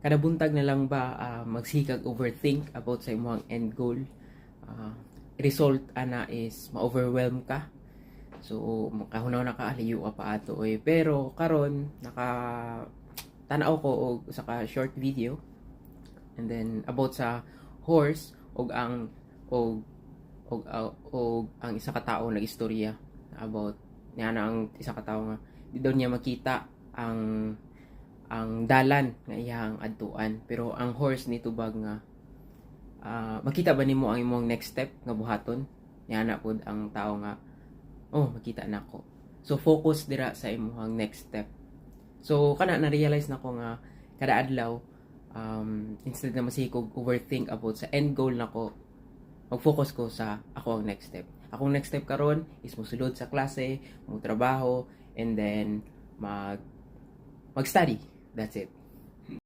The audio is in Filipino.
kada buntag na lang ba magsikag overthink about sa imong end goal. Result ana is ma-overwhelm ka. So makahunaw na ka aliyo pa ato pero karon naka tanaw ko og usa ka short video and then about sa horse og ang isa ka tawo nagistorya about niya na ang isa ka tawo nga di daw niya makita ang dalan nga iyang adtuan, pero ang horse ni tubag nga makita ba nimo ang imong next step nga buhaton niya na pud ang tawo nga makita na ko. So focus dira sa imong next step. So kana na realize na ko nga kada adlaw instead na masikog overthink about sa end goal nako, mag-focus ko sa ako ang next step. Akong next step karon is mosulod sa klase, mo trabaho, and then mag-study. That's it.